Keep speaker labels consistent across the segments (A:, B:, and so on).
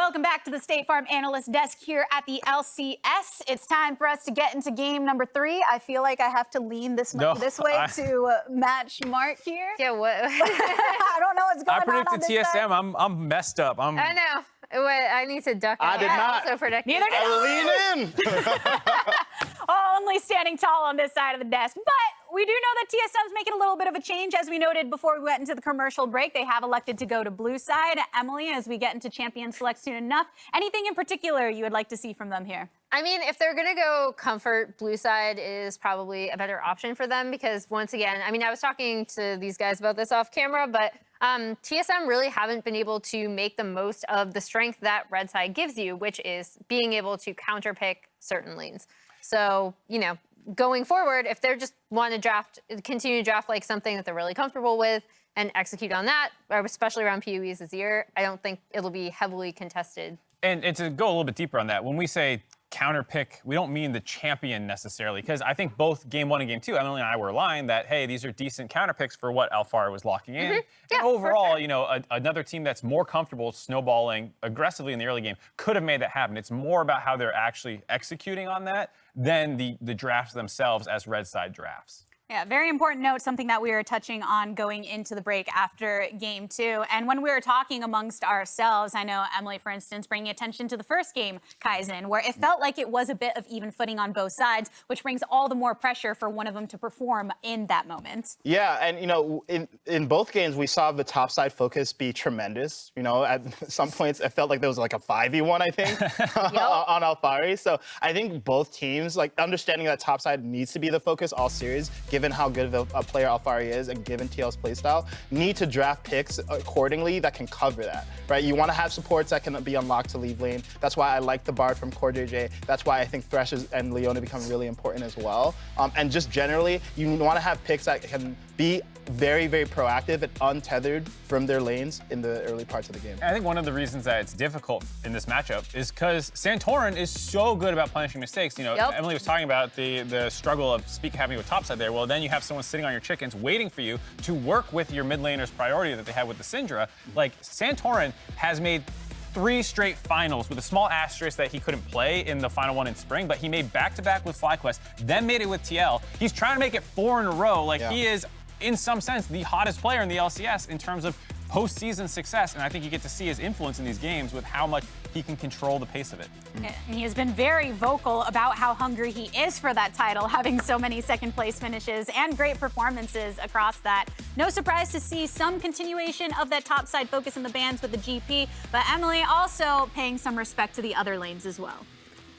A: Welcome back to the State Farm Analyst desk here at the LCS. It's time for us to get into game number 3. I feel like I have to lean this way to match Mark here.
B: Yeah, what?
A: I don't know what's going on.
C: I predicted TSM. I'm messed up.
B: I know. I need to duck out.
D: I did not.
B: Also predict.
A: Neither did
D: I lean in.
A: Only standing tall on this side of the desk. But we do know that TSM's making a little bit of a change. As we noted before we went into the commercial break, they have elected to go to blue side. Emily, as we get into champion select soon enough, anything in particular you would like to see from them here?
B: I mean, if they're going to go comfort, blue side is probably a better option for them because, once again, I mean, I was talking to these guys about this off camera, but TSM really haven't been able to make the most of the strength that red side gives you, which is being able to counterpick certain lanes. So, you know, going forward, if they're just want to continue to draft like something that they're really comfortable with and execute on that, especially around PoE's Azir, I don't think it'll be heavily contested. And
C: to go a little bit deeper on that, when we say counterpick, we don't mean the champion necessarily, because I think both game 1 and game 2, Emily and I were aligned that, hey, these are decent counterpicks for what Alfaro was locking in.
B: Yeah,
C: and overall,
B: sure.
C: you know, another team that's more comfortable snowballing aggressively in the early game could have made that happen. It's more about how they're actually executing on that than the drafts themselves as red side drafts.
A: Yeah, very important note, something that we were touching on going into the break after game 2. And when we were talking amongst ourselves, I know Emily, for instance, bringing attention to the first game, Kaizen, where it felt like it was a bit of even footing on both sides, which brings all the more pressure for one of them to perform in that moment.
D: Yeah, and you know, in both games, we saw the top side focus be tremendous. You know, at some points, it felt like there was like a 5v1, I think, on Alfari. So I think both teams, like understanding that top side needs to be the focus all series, given how good of a player Alfari is and given TL's playstyle, need to draft picks accordingly that can cover that, right? You want to have supports that can be unlocked to leave lane. That's why I like the Bard from Core JJ. That's why I think Thresh and Leona become really important as well. And just generally, you want to have picks that can be very, very proactive and untethered from their lanes in the early parts of the game.
C: I think one of the reasons that it's difficult in this matchup is because Santorin is so good about punishing mistakes. You know, Emily was talking about the struggle of having with topside there. Well, then you have someone sitting on your chickens waiting for you to work with your mid laner's priority that they had with the Syndra. Like, Santorin has made 3 straight finals with a small asterisk that he couldn't play in the final one in spring, but he made back-to-back with FlyQuest, then made it with TL. He's trying to make it 4 in a row. Like, he is, in some sense, the hottest player in the LCS in terms of postseason success, and I think you get to see his influence in these games with how much he can control the pace of it.
A: And he has been very vocal about how hungry he is for that title, having so many second place finishes and great performances across that. No surprise to see some continuation of that top side focus in the bans with the GP, but Emily also paying some respect to the other lanes as well.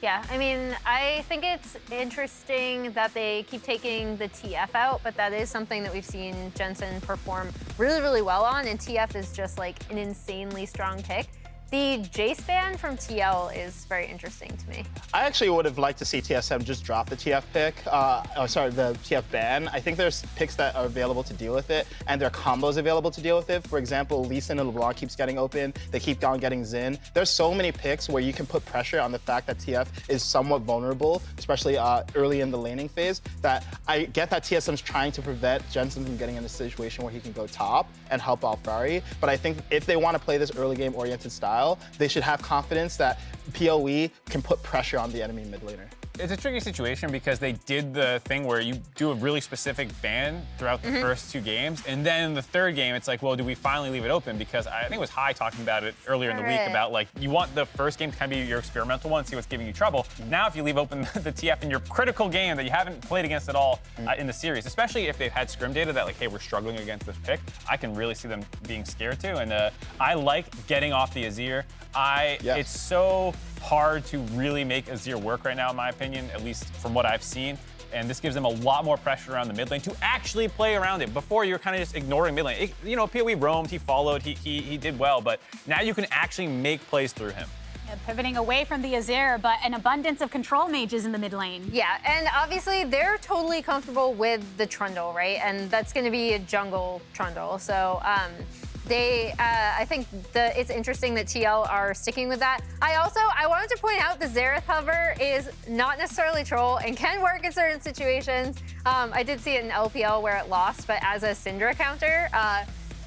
B: Yeah, I mean, I think it's interesting that they keep taking the TF out, but that is something that we've seen Jensen perform really, really well on, and TF is just like an insanely strong pick. The Jace ban from TL is very interesting to me.
D: I actually would have liked to see TSM just drop the TF pick, the TF ban. I think there's picks that are available to deal with it, and there are combos available to deal with it. For example, Lee Sin and LeBlanc keeps getting open. They keep on getting Xin. There's so many picks where you can put pressure on the fact that TF is somewhat vulnerable, especially early in the laning phase, that I get that TSM's trying to prevent Jensen from getting in a situation where he can go top and help Alfari. But I think if they want to play this early game oriented style, they should have confidence that PoE can put pressure on the enemy mid laner.
C: It's a tricky situation because they did the thing where you do a really specific ban throughout the first 2 games, and then in the 3rd game, it's like, well, do we finally leave it open? Because I think it was High talking about it earlier in the week about, like, you want the first game to kind of be your experimental one, see what's giving you trouble. Now, if you leave open the TF in your critical game that you haven't played against at all in the series, especially if they've had scrim data that, like, hey, we're struggling against this pick, I can really see them being scared too. And I like getting off the Azir. It's so hard to really make Azir work right now, in my opinion, at least from what I've seen. And this gives them a lot more pressure around the mid lane to actually play around it. Before, you were kind of just ignoring mid lane. You know, PoE roamed, he followed, he did well, but now you can actually make plays through him.
A: Yeah, pivoting away from the Azir, but an abundance of control mages in the mid lane.
B: Yeah, and obviously they're totally comfortable with the Trundle, right? And that's going to be a jungle Trundle. So I think it's interesting that TL are sticking with that. I wanted to point out the Xerath hover is not necessarily troll and can work in certain situations. I did see it in LPL where it lost, but as a Syndra counter,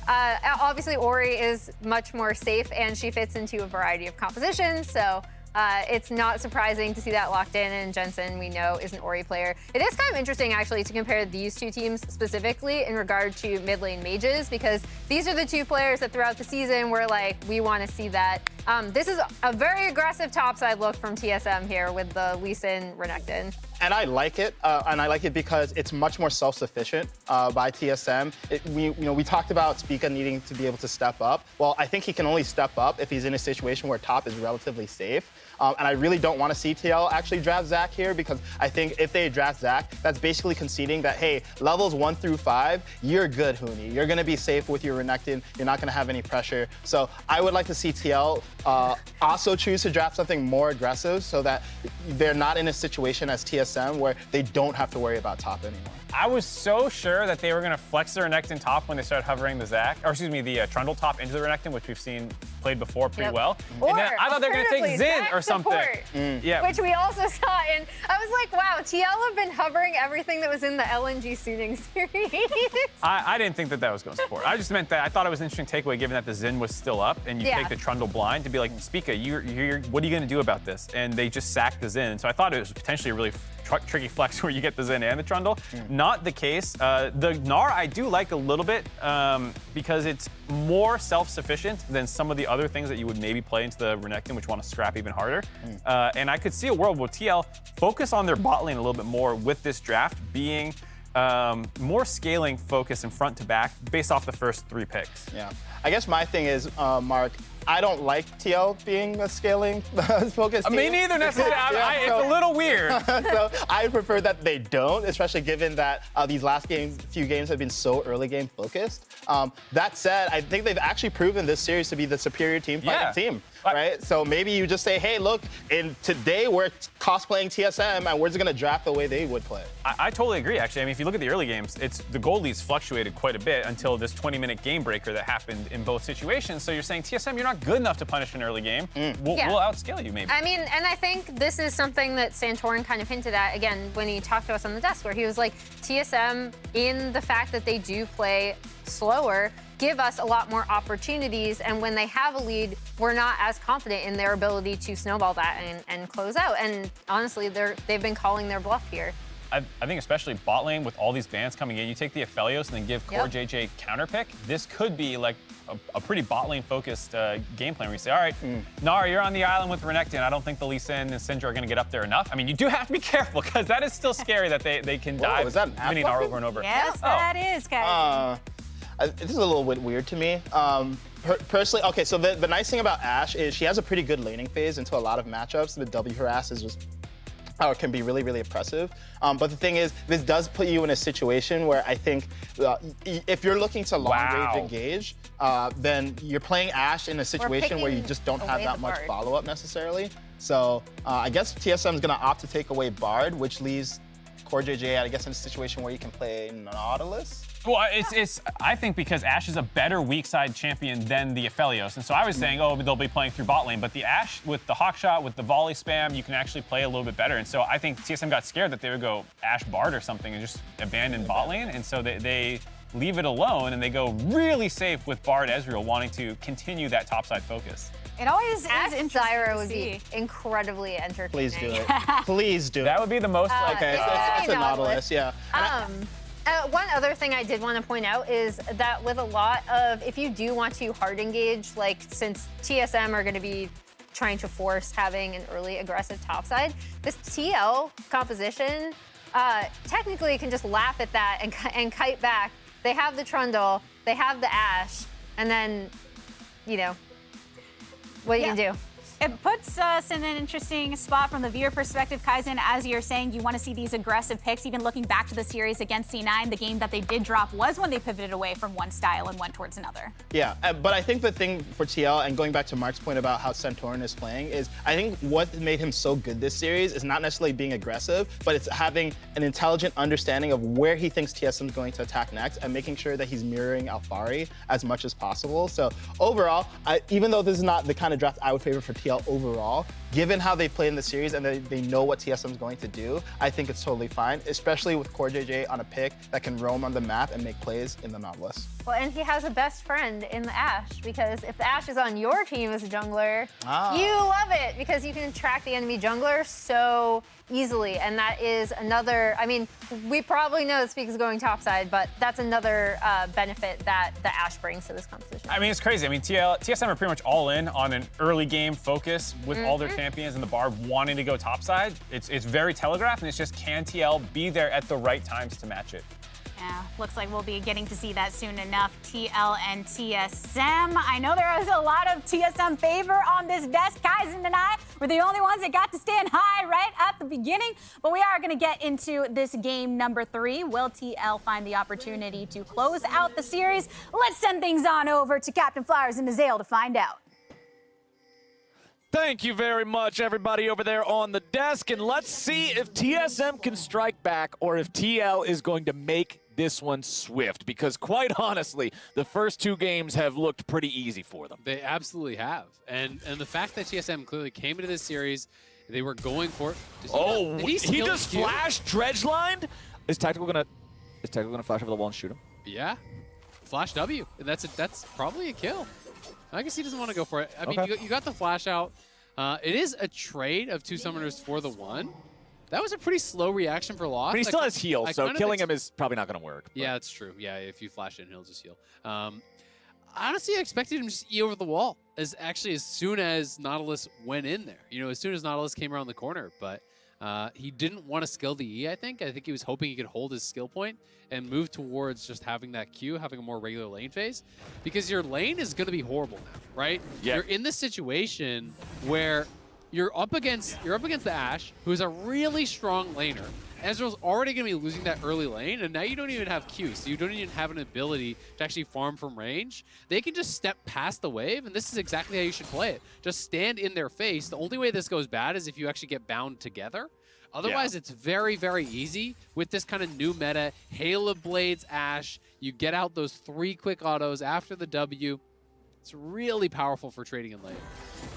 B: Obviously, Ori is much more safe, and she fits into a variety of compositions, so it's not surprising to see that locked in, and Jensen, we know, is an Ori player. It is kind of interesting, actually, to compare these two teams specifically in regard to mid lane mages, because these are the two players that throughout the season we're like, we want to see that. This is a very aggressive topside look from TSM here with the Lee Sin Renekton.
D: And I like it, because it's much more self-sufficient by TSM. We talked about Spica needing to be able to step up. Well, I think he can only step up if he's in a situation where top is relatively safe. And I really don't want to see TL actually draft Zac here, because I think if they draft Zac, that's basically conceding that, hey, levels 1 through 5, you're good, Huni. You're going to be safe with your Renekton. You're not going to have any pressure. So I would like to see TL also choose to draft something more aggressive so that they're not in a situation as TSM where they don't have to worry about top anymore.
C: I was so sure that they were going to flex the Renekton top when they started hovering the Zac, or excuse me, the Trundle top into the Renekton, which we've seen played before pretty well.
B: Or
C: And then I thought they were going to take Xin or something.
B: Yeah. Which we also saw, and I was like, wow, TL have been hovering everything that was in the LNG Suning series.
C: I didn't think that was going to support. I just meant that I thought it was an interesting takeaway, given that the Xin was still up, and you take the Trundle blind to be like, Spica, what are you going to do about this? And they just sacked the Xin. So I thought it was potentially a really tricky flex where you get the Xin and the Trundle. Not the case. The Gnar I do like a little bit because it's more self-sufficient than some of the other things that you would maybe play into the Renekton, which want to scrap even harder. And I could see a world where TL focus on their bot lane a little bit more with this draft being more scaling focus and front to back based off the first 3 picks.
D: Yeah. I guess my thing is, Mark, I don't like TL being a scaling focused team.
C: Me neither necessarily. It's a little weird.
D: So I prefer that they don't, especially given that these last few games have been so early game focused. That said, I think they've actually proven this series to be the superior team fighting team. Right? So maybe you just say, hey, look, today we're cosplaying TSM and we're just going to draft the way they would play.
C: I totally agree, actually. I mean, if you look at the early games, the gold leads fluctuated quite a bit until this 20-minute game breaker that happened in both situations. So you're saying, TSM, you're not good enough to punish an early game. We'll outscale you, maybe.
B: I mean, and I think this is something that Santorin kind of hinted at, again, when he talked to us on the desk, where he was like, TSM, in the fact that they do play slower, give us a lot more opportunities, and when they have a lead, we're not as confident in their ability to snowball that and close out. And honestly, they've been calling their bluff here.
C: I think especially bot lane with all these bans coming in, you take the Aphelios and then give Core JJ counter pick. This could be like a pretty bot lane focused game plan where you say, all right, Gnar, you're on the island with Renekton. I don't think the Lee Sin and Syndra are going to get up there enough. I mean, you do have to be careful because that is still scary that they can dive mini Gnar over and over.
A: Yes, that is, guys.
D: This is a little bit weird to me. Personally, okay, so the nice thing about Ashe is she has a pretty good laning phase into a lot of matchups. The W harass is just can be really, really oppressive. But the thing is, this does put you in a situation where I think if you're looking to long-range engage, then you're playing Ashe in a situation where you just don't have that much follow-up necessarily. So I guess TSM is going to opt to take away Bard, which leaves Core JJ, I guess, in a situation where you can play Nautilus.
C: Well, I think because Ashe is a better weak side champion than the Aphelios. And so I was saying, oh, they'll be playing through bot lane. But the Ashe, with the hawk shot, with the volley spam, you can actually play a little bit better. And so I think TSM got scared that they would go Ashe Bard or something and just abandon bot lane. And so they leave it alone and they go really safe with Bard Ezreal wanting to continue that topside focus.
A: It always is
B: Ashe
A: interesting
B: Zyra would be incredibly entertaining.
D: Please do it. Please do it.
C: That would be the most
D: okay, it's a Nautilus, yeah.
B: One other thing I did want to point out is that with a lot of, if you do want to hard engage, like since TSM are going to be trying to force having an early aggressive topside, this TL composition technically can just laugh at that and kite back. They have the Trundle, they have the Ashe, and then, you know, what are you going to do?
A: It puts us in an interesting spot from the viewer perspective, Kaizen. As you're saying, you want to see these aggressive picks. Even looking back to the series against C9, the game that they did drop was when they pivoted away from one style and went towards another.
D: Yeah, but I think the thing for TL, and going back to Mark's point about how Santorin is playing, is I think what made him so good this series is not necessarily being aggressive, but it's having an intelligent understanding of where he thinks TSM is going to attack next and making sure that he's mirroring Alphari as much as possible. So overall, even though this is not the kind of draft I would favor for TL overall, given how they play in the series and they know what TSM is going to do, I think it's totally fine, especially with CoreJJ on a pick that can roam on the map and make plays in the Nautilus.
B: Well, and he has a best friend in the Ashe, because if the Ashe is on your team as a jungler, you love it because you can track the enemy jungler so easily. And that is another, I mean, we probably know that Speak is going topside, but that's another benefit that the Ashe brings to this competition.
C: I mean, it's crazy. I mean, TSM are pretty much all in on an early game focus with all their champions and the bar wanting to go topside. It's very telegraphed, and it's just, can TL be there at the right times to match it?
A: Yeah, looks like we'll be getting to see that soon enough. TL and TSM. I know there is a lot of TSM favor on this desk. Kaizen and I were the only ones that got to stand high right at the beginning. But we are going to get into this game number 3. Will TL find the opportunity to close out the series? Let's send things on over to Captain Flowers and Nazael to find out.
E: Thank you very much, everybody over there on the desk. And let's see if TSM can strike back or if TL is going to make this one swift. Because quite honestly, the first 2 games have looked pretty easy for them.
F: They absolutely have. And the fact that TSM clearly came into this series, they were going for it.
E: He just flashed dredge-lined? Is Tactical gonna flash over the wall and shoot him?
F: Yeah. Flash W. And that's probably a kill. I guess he doesn't want to go for it. I mean, you got the flash out. It is a trade of 2 summoners for the 1. That was a pretty slow reaction for Lost.
E: But he still has heal, so killing him is probably not going to work. But.
F: Yeah, that's true. Yeah, if you flash in, he'll just heal. Honestly, I expected him to just E over the wall as soon as Nautilus went in there. You know, as soon as Nautilus came around the corner. But he didn't want to skill the E, I think. I think he was hoping he could hold his skill point and move towards just having that Q, having a more regular lane phase. Because your lane is going to be horrible now, right?
E: Yeah.
F: You're in this situation where you're up against the Ashe, who is a really strong laner. Ezreal's already going to be losing that early lane, and now you don't even have Q, so you don't even have an ability to actually farm from range. They can just step past the wave, and this is exactly how you should play it. Just stand in their face. The only way this goes bad is if you actually get bound together. Otherwise, it's very, very easy with this kind of new meta. Hail of Blades, Ashe. You get out those 3 quick autos after the W. It's really powerful for trading in lane.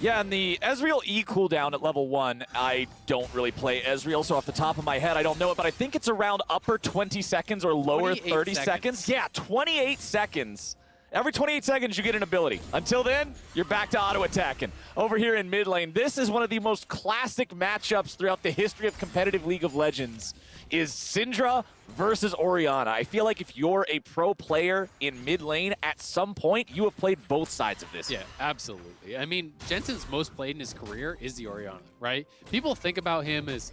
E: Yeah, and the Ezreal E cooldown at level 1, I don't really play Ezreal, so off the top of my head, I don't know it, but I think it's around upper 20 seconds or lower 30 seconds. Yeah, 28 seconds. Every 28 seconds, you get an ability. Until then, you're back to auto-attacking. Over here in mid lane, this is one of the most classic matchups throughout the history of competitive League of Legends, is Syndra versus Orianna. I feel like if you're a pro player in mid lane, at some point, you have played both sides of this.
F: Yeah, absolutely. I mean, Jensen's most played in his career is the Orianna, right? People think about him as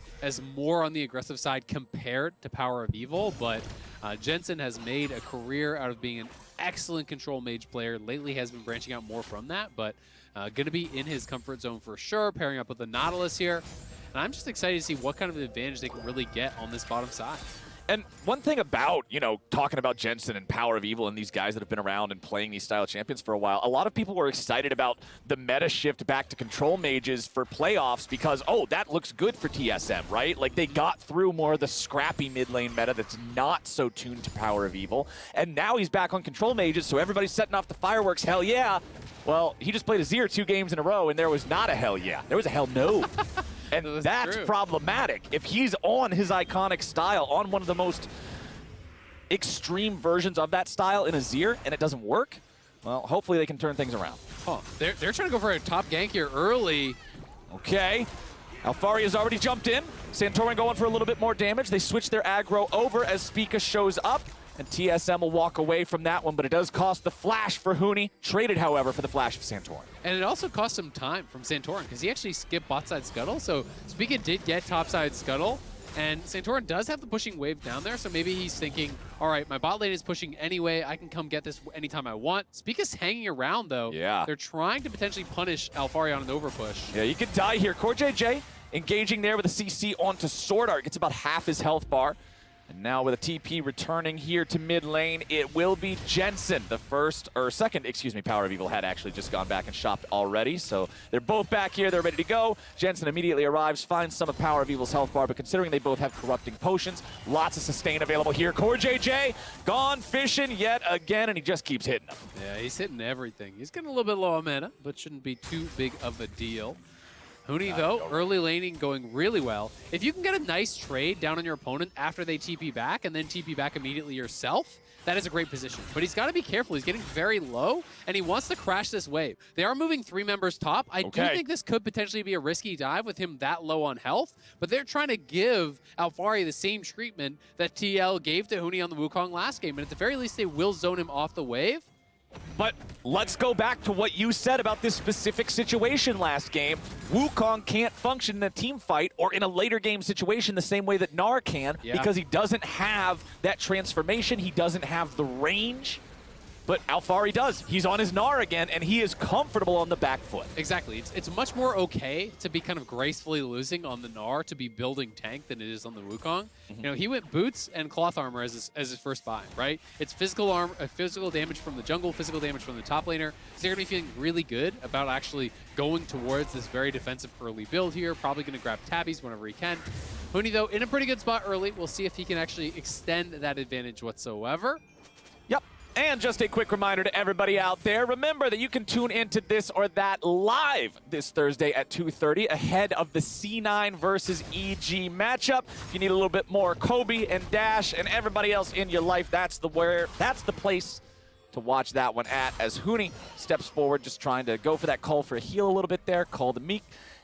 F: more on the aggressive side compared to Power of Evil, but Jensen has made a career out of being an excellent control mage player. Lately has been branching out more from that, but going to be in his comfort zone for sure, pairing up with the Nautilus here. And I'm just excited to see what kind of advantage they can really get on this bottom side.
E: And one thing about, you know, talking about Jensen and Power of Evil and these guys that have been around and playing these style champions for a while, a lot of people were excited about the meta shift back to control mages for playoffs because, oh, that looks good for TSM, right? Like, they got through more of the scrappy mid lane meta that's not so tuned to Power of Evil. And now he's back on control mages, so everybody's setting off the fireworks, hell yeah. Well, he just played Azir 2 games in a row, and there was not a hell yeah. There was a hell no. And that's problematic. If he's on his iconic style, on one of the most extreme versions of that style in Azir, and it doesn't work, well, hopefully they can turn things around.
F: Oh, they're trying to go for a top gank here early.
E: Okay. Alfaria's already jumped in. Santorin going for a little bit more damage. They switch their aggro over as Spica shows up. And TSM will walk away from that one, but it does cost the flash for Huni. Traded, however, for the flash of Santorin.
F: And it also cost some time from Santorin, because he actually skipped bot side scuttle, so Spica did get top side scuttle, and Santorin does have the pushing wave down there, so maybe he's thinking, all right, my bot lane is pushing anyway, I can come get this anytime I want. Spica's hanging around, though.
E: Yeah.
F: They're trying to potentially punish Alfari on an overpush.
E: Yeah, you could die here. CoreJJ engaging there with a CC onto Sword Art. Gets about half his health bar. And now with a TP returning here to mid lane, it will be Jensen. The second Power of Evil had actually just gone back and shopped already. So they're both back here, they're ready to go. Jensen immediately arrives, finds some of Power of Evil's health bar, but considering they both have corrupting potions, lots of sustain available here. CoreJJ gone fishing yet again, and he just keeps hitting them.
F: Yeah, he's hitting everything. He's getting a little bit low on mana, but shouldn't be too big of a deal. Huni, though, early laning going really well. If you can get a nice trade down on your opponent after they TP back and then TP back immediately yourself, that is a great position. But he's got to be careful. He's getting very low, and he wants to crash this wave. They are moving 3 members top. I do think this could potentially be a risky dive with him that low on health, but they're trying to give Alphari the same treatment that TL gave to Huni on the Wukong last game, and at the very least, they will zone him off the wave.
E: But let's go back to what you said about this specific situation last game. Wukong can't function in a team fight or in a later game situation the same way that Gnar can because he doesn't have that transformation, he doesn't have the range. But Alphari does. He's on his Gnar again, and he is comfortable on the back foot.
F: Exactly. It's much more okay to be kind of gracefully losing on the Gnar to be building tank than it is on the Wukong. You know, he went boots and cloth armor as his first buy, right? It's physical damage from the jungle, physical damage from the top laner. So you're going to be feeling really good about actually going towards this very defensive early build here. Probably going to grab tabbies whenever he can. Huni, though, in a pretty good spot early. We'll see if he can actually extend that advantage whatsoever.
E: Yep. And just a quick reminder to everybody out there, remember that you can tune into This or That live this Thursday at 2:30 ahead of the C9 versus EG matchup. If you need a little bit more Kobe and Dash and everybody else in your life, that's the place to watch that one at, as Huni steps forward, just trying to go for that call for a heal a little bit there, call the meek.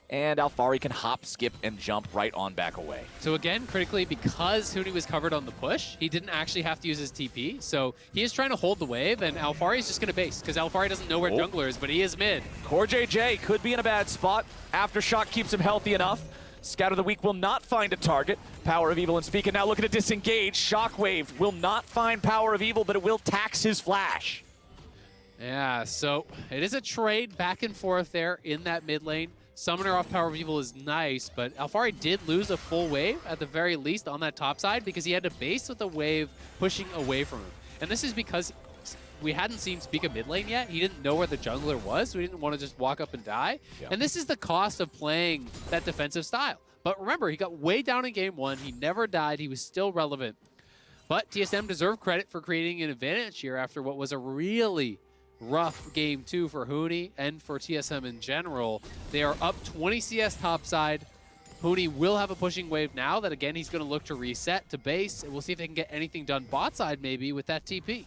E: And Alphari can hop, skip, and jump right on back away.
F: So again, critically, because Huni was covered on the push, he didn't actually have to use his TP. So he is trying to hold the wave, and Alphari is just going to base, because Alphari doesn't know where jungler is, but he is mid.
E: CoreJJ could be in a bad spot. Aftershock keeps him healthy enough. Scout of the Week will not find a target. Power of Evil and Speaking now looking to disengage. Shockwave will not find Power of Evil, but it will tax his flash.
F: Yeah, so it is a trade back and forth there in that mid lane. Summoner off Power of Evil is nice, but Alphari did lose a full wave at the very least on that top side because he had to base with the wave pushing away from him. And this is because we hadn't seen Speak of mid lane yet. He didn't know where the jungler was, so he didn't want to just walk up and die. Yeah. And this is the cost of playing that defensive style. But remember, he got way down in game 1. He never died. He was still relevant. But TSM deserved credit for creating an advantage here after what was a really rough game 2 for Huni and for TSM in general. They are up 20 CS topside. Huni will have a pushing wave now that, again, he's going to look to reset to base, and we'll see if they can get anything done bot side maybe with that TP.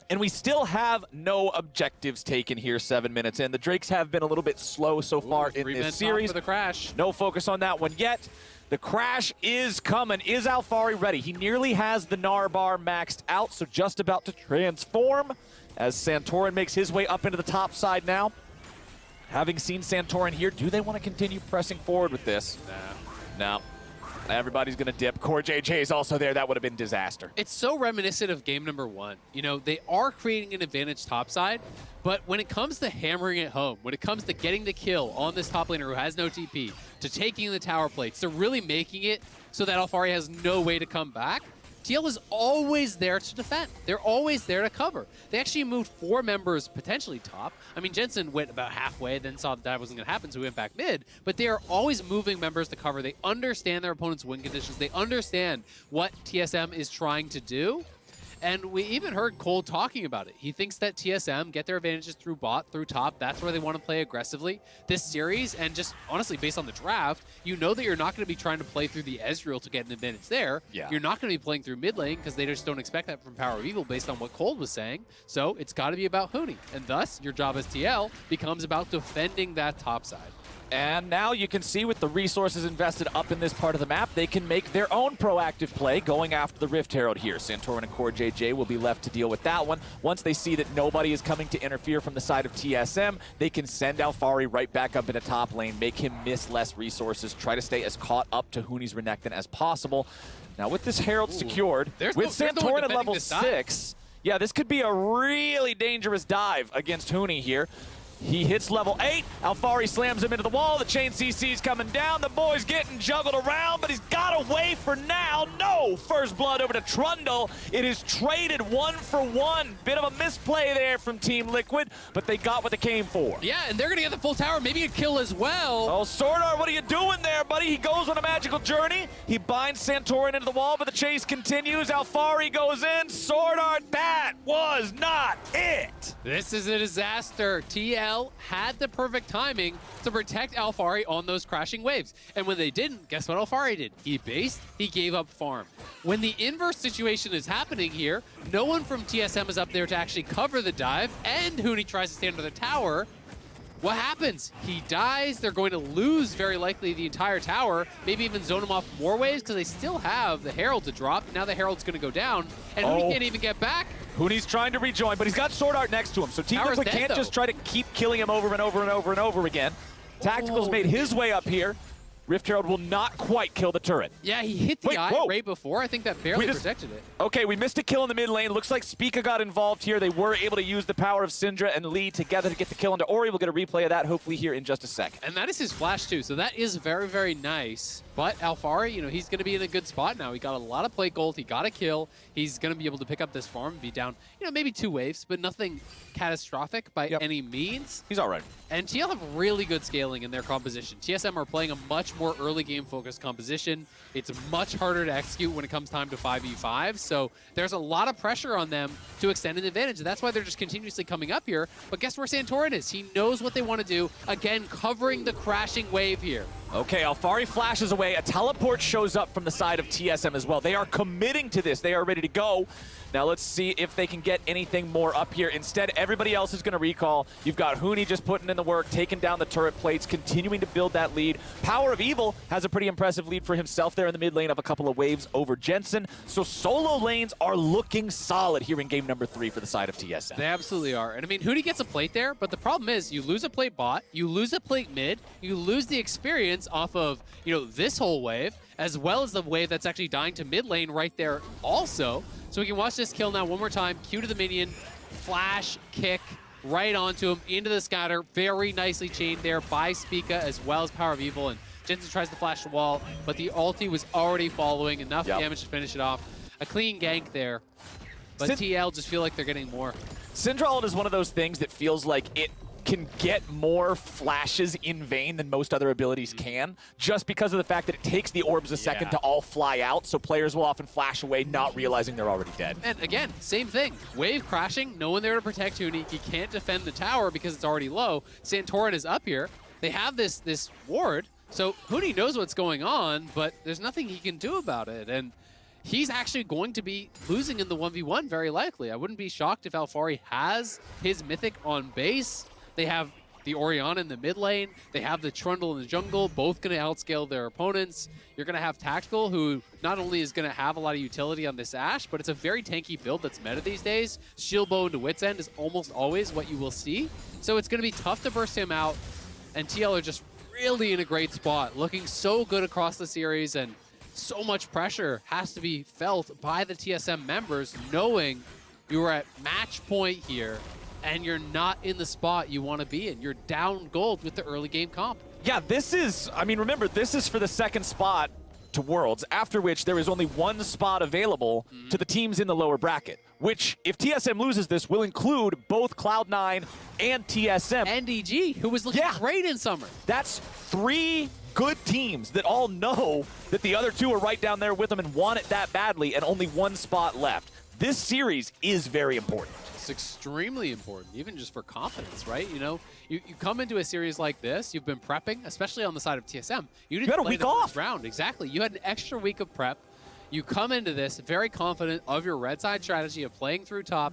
E: And we still have no objectives taken here 7 minutes in. The Drakes have been a little bit slow so far in this series.
F: For the crash.
E: No focus on that one yet. The crash is coming. Is Alphari ready? He nearly has the Gnar bar maxed out, so just about to transform as Santorin makes his way up into the top side now. Having seen Santorin here, do they want to continue pressing forward with this? No. Everybody's going to dip. CoreJJ is also there. That would have been disaster.
F: It's so reminiscent of game number 1. You know, they are creating an advantage topside, but when it comes to hammering it home, when it comes to getting the kill on this top laner who has no TP, to taking the tower plates, to really making it so that Alphari has no way to come back, TL is always there to defend. They're always there to cover. They actually moved 4 members potentially top. I mean, Jensen went about halfway, then saw that wasn't going to happen, so he went back mid. But they are always moving members to cover. They understand their opponent's win conditions. They understand what TSM is trying to do. And we even heard Cole talking about it. He thinks that TSM get their advantages through bot, through top. That's where they want to play aggressively this series. And just honestly, based on the draft, you know that you're not going to be trying to play through the Ezreal to get an advantage there. Yeah. You're not going to be playing through mid lane because they just don't expect that from Power of Evil based on what Cole was saying. So it's got to be about Huni. And thus, your job as TL becomes about defending that top side.
E: And now you can see with the resources invested up in this part of the map, they can make their own proactive play going after the Rift Herald here. Santorin and CoreJJ will be left to deal with that one. Once they see that nobody is coming to interfere from the side of TSM, they can send Alphari right back up into top lane, make him miss less resources, try to stay as caught up to Huni's Renekton as possible. Now with this Herald secured, with Santorin at level 6, yeah, this could be a really dangerous dive against Huni here. He hits level 8. Alfari slams him into the wall. The chain CC's coming down. The boy's getting juggled around, but he's got away for now. No! First blood over to Trundle. It is traded 1 for 1. Bit of a misplay there from Team Liquid, but they got what they came for.
F: Yeah, and they're going to get the full tower, maybe a kill as well.
E: Oh, Swordart, what are you doing there, buddy? He goes on a magical journey. He binds Santorin into the wall, but the chase continues. Alfari goes in. Swordart, that was not it.
F: This is a disaster. TL had the perfect timing to protect Alfari on those crashing waves. And when they didn't, guess what Alfari did? He based, he gave up farm. When the inverse situation is happening here, no one from TSM is up there to actually cover the dive, and Huni tries to stand under the tower. What happens? He dies. They're going to lose very likely the entire tower, maybe even zone him off more waves because they still have the Herald to drop. Now the Herald's going to go down, and Huni can't even get back.
E: Huni's trying to rejoin, but he's got Sword Art next to him, so Team Liquid can't just try to keep killing him over and over and over and over again. Tactical's made his way up here. Rift Herald will not quite kill the turret.
F: Yeah, he hit the eye right before. I think that barely protected it.
E: Okay, we missed a kill in the mid lane. Looks like Spica got involved here. They were able to use the power of Syndra and Lee together to get the kill into Ori. We'll get a replay of that hopefully here in just a second.
F: And that is his flash too, so that is very, very nice. But Alfari, you know, he's going to be in a good spot now. He got a lot of plate gold. He got a kill. He's going to be able to pick up this farm and be down, you know, maybe 2 waves, but nothing catastrophic by any means.
E: He's all right.
F: And TL have really good scaling in their composition. TSM are playing a much more early game focused composition. It's much harder to execute when it comes time to 5v5. So there's a lot of pressure on them to extend an advantage. And that's why they're just continuously coming up here. But guess where Santorin is? He knows what they want to do. Again, covering the crashing wave here.
E: Okay, Alfari flashes away. A teleport shows up from the side of TSM as well. They are committing to this. They are ready to go. Now let's see if they can get anything more up here. Instead, everybody else is going to recall. You've got Huni just putting in the work, taking down the turret plates, continuing to build that lead. Power of Evil has a pretty impressive lead for himself there in the mid lane of a couple of waves over Jensen. So solo lanes are looking solid here in game number 3 for the side of TSM.
F: They absolutely are. And I mean, Huni gets a plate there, but the problem is you lose a plate bot, you lose a plate mid, you lose the experience off of, you know, this whole wave, as well as the wave that's actually dying to mid lane right there also. So we can watch this kill now one more time. Q to the minion, flash, kick, right onto him, into the scatter. Very nicely chained there by Spica as well as Power of Evil. And Jensen tries to flash the wall, but the ulti was already following. Enough damage to finish it off. A clean gank there. But TL just feel like they're getting more.
E: Syndra is one of those things that feels like it can get more flashes in vain than most other abilities can, just because of the fact that it takes the orbs a second to all fly out, so players will often flash away not realizing they're already dead.
F: And again, same thing. Wave crashing, no one there to protect Huni. He can't defend the tower because it's already low. Santorin is up here. They have this ward, so Huni knows what's going on, but there's nothing he can do about it. And he's actually going to be losing in the 1v1 very likely. I wouldn't be shocked if Alfari has his Mythic on base. They have the Orianna in the mid lane. They have the Trundle in the jungle, both going to outscale their opponents. You're going to have Tactical, who not only is going to have a lot of utility on this Ashe, but it's a very tanky build that's meta these days. Shield Bow into Wit's End is almost always what you will see. So it's going to be tough to burst him out. And TL are just really in a great spot, looking so good across the series, and so much pressure has to be felt by the TSM members, knowing you are at match point here and you're not in the spot you want to be in. You're down gold with the early game comp.
E: Yeah, this is, I mean, remember, this is for the second spot to Worlds, after which there is only one spot available to the teams in the lower bracket, which, if TSM loses this, will include both Cloud9 and TSM.
F: And EG, who was looking great in summer.
E: That's 3 good teams that all know that the other 2 are right down there with them and want it that badly, and only one spot left. This series is very important.
F: It's extremely important, even just for confidence, right? You know, you come into a series like this, you've been prepping, especially on the side of TSM. You
E: had a week off.
F: Round, exactly. You had an extra week of prep. You come into this very confident of your red side strategy of playing through top,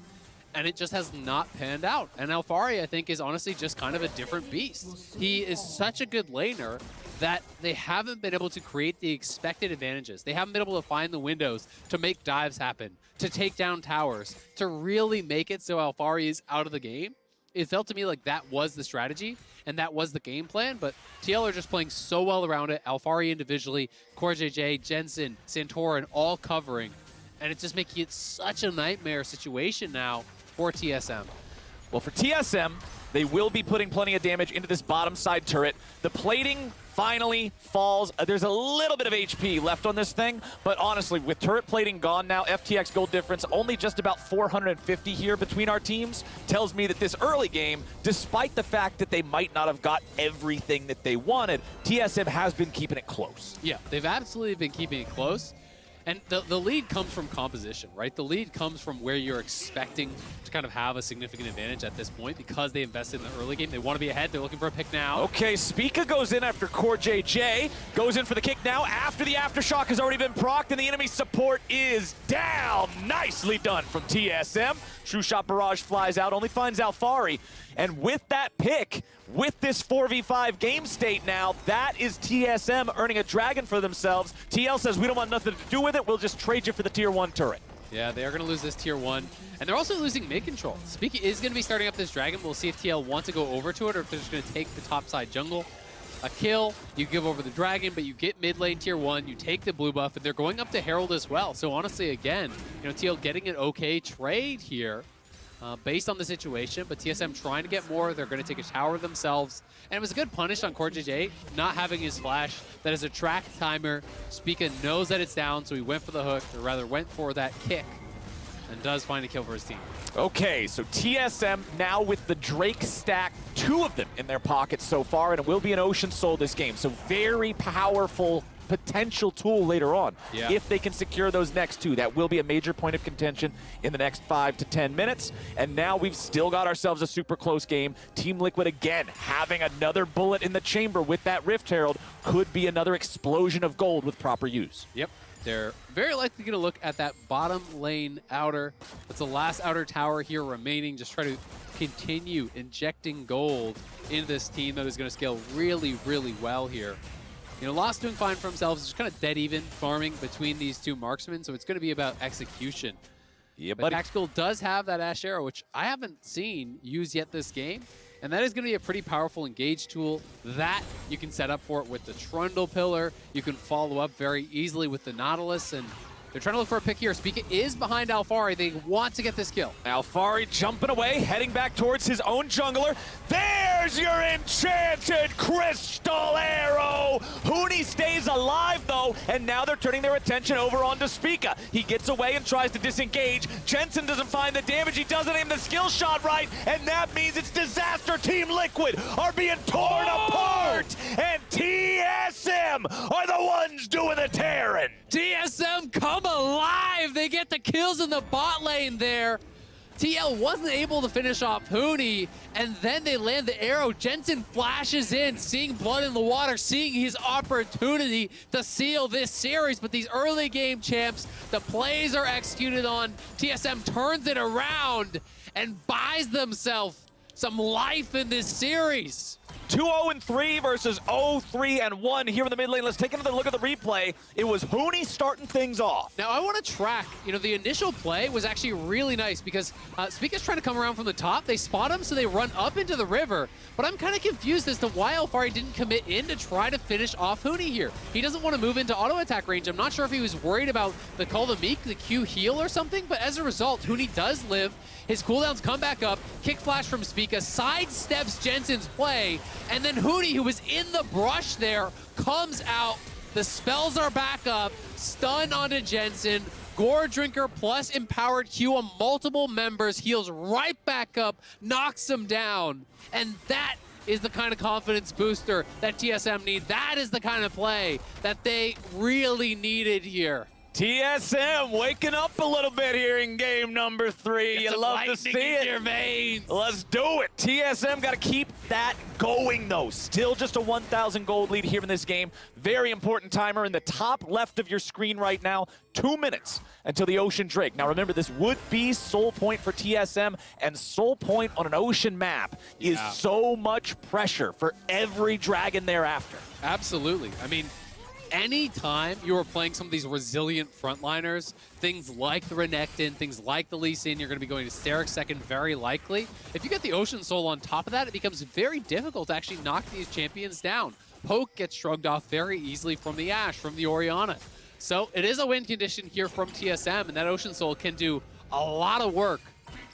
F: and it just has not panned out. And Alfari, I think, is honestly just kind of a different beast. He is such a good laner that they haven't been able to create the expected advantages. They haven't been able to find the windows to make dives happen, to take down towers, to really make it so Alfari is out of the game. It felt to me like that was the strategy and that was the game plan, but TL are just playing so well around it. Alfari individually, Core JJ, Jensen, Santorin all covering, and it's just making it such a nightmare situation now for TSM.
E: Well, for TSM, They will be putting plenty of damage into this bottom side turret. The plating finally falls. There's a little bit of HP left on this thing, but honestly, with turret plating gone now, FTX gold difference only just about 450 here between our teams, tells me that this early game, despite the fact that they might not have got everything that they wanted, TSM has been keeping it close.
F: Yeah, they've absolutely been keeping it close. And the lead comes from composition, right? The lead comes from where you're expecting to kind of have a significant advantage at this point because they invested in the early game. They want to be ahead. They're looking for a pick now.
E: Okay, Spica goes in after Core JJ. Goes in for the kick now after the Aftershock has already been procced and the enemy support is down. Nicely done from TSM. True Shot Barrage flies out, only finds Alfari. And with that pick, with this 4v5 game state now, that is TSM earning a dragon for themselves. TL says, we don't want nothing to do with it. We'll just trade you for the tier 1 turret.
F: Yeah, they are going to lose this tier 1. And they're also losing mid control. Spica is going to be starting up this dragon. We'll see if TL want to go over to it or if they're just going to take the top side jungle. A kill, you give over the dragon, but you get mid lane tier 1, you take the blue buff, and they're going up to Herald as well. So honestly, again, you know, TL getting an okay trade here. Based on the situation, but TSM trying to get more. They're going to take a tower themselves. And it was a good punish on Core JJ, not having his flash. That is a track timer. Spica knows that it's down, so he went for the hook, or rather went for that kick, and does find a kill for his team.
E: Okay, so TSM now with the Drake stack, 2 of them in their pockets so far, and it will be an Ocean Soul this game. So very powerful potential tool later on.
F: Yeah.
E: If they can secure those next 2, that will be a major point of contention in the next 5 to 10 minutes. And now we've still got ourselves a super close game. Team Liquid again having another bullet in the chamber with that Rift Herald could be another explosion of gold with proper use.
F: Yep. They're very likely going to look at that bottom lane outer. That's the last outer tower here remaining. Just try to continue injecting gold into this team that is going to scale really, really well here. You know, Lost doing fine for themselves. It's kind of dead even farming between these 2 marksmen, so it's going to be about execution.
E: Yeah,
F: but Tactical does have that Ash Arrow, which I haven't seen used yet this game. And that is going to be a pretty powerful engage tool that you can set up for it with the Trundle Pillar. You can follow up very easily with the Nautilus, and they're trying to look for a pick here. Spica is behind Alfari. They want to get this kill.
E: Alfari jumping away, heading back towards his own jungler. There's your enchanted crystal arrow! Huni stays alive though, and now they're turning their attention over onto Spica. He gets away and tries to disengage. Jensen doesn't find the damage. He doesn't aim the skill shot right, and that means it's disaster. Team Liquid are being torn apart, and TSM are the ones doing the tearing.
F: TSM come alive! They get the kills in the bot lane there. TL wasn't able to finish off Huni, and then they land the arrow. Jensen flashes in, seeing blood in the water, seeing his opportunity to seal this series. But these early game champs, the plays are executed on. TSM turns it around and buys themselves some life in this series.
E: 2-0-3 versus 0-3-1 here in the mid lane. Let's take another look at the replay. It was Huni starting things off.
F: Now, I want to track, you know, the initial play was actually really nice because Spica's trying to come around from the top. They spot him, so they run up into the river. But I'm kind of confused as to why Alfari didn't commit in to try to finish off Huni here. He doesn't want to move into auto attack range. I'm not sure if he was worried about the Call the Meek, the Q heal or something, but as a result, Huni does live. His cooldowns come back up. Kick flash from Spica, sidesteps Jensen's play, and then Huni, who was in the brush there, comes out. The spells are back up. Stun onto Jensen. Gore Drinker plus Empowered Q on multiple members. Heals right back up. Knocks him down. And that is the kind of confidence booster that TSM need. That is the kind of play that they really needed here.
E: TSM waking up a little bit here in game number 3. You love to see it.
F: In your veins.
E: Let's do it. TSM got to keep that going, though. Still just a 1,000 gold lead here in this game. Very important timer in the top left of your screen right now. 2 minutes until the Ocean Drake. Now, remember, this would be soul point for TSM, and soul point on an Ocean map is so much pressure for every dragon thereafter.
F: Absolutely. I mean, anytime you are playing some of these resilient frontliners, things like the Renekton, things like the Lee Sin, you're going to be going to Sterek second very likely. If you get the Ocean Soul on top of that, it becomes very difficult to actually knock these champions down. Poke gets shrugged off very easily from the Ashe, from the Orianna. So it is a win condition here from TSM, and that Ocean Soul can do a lot of work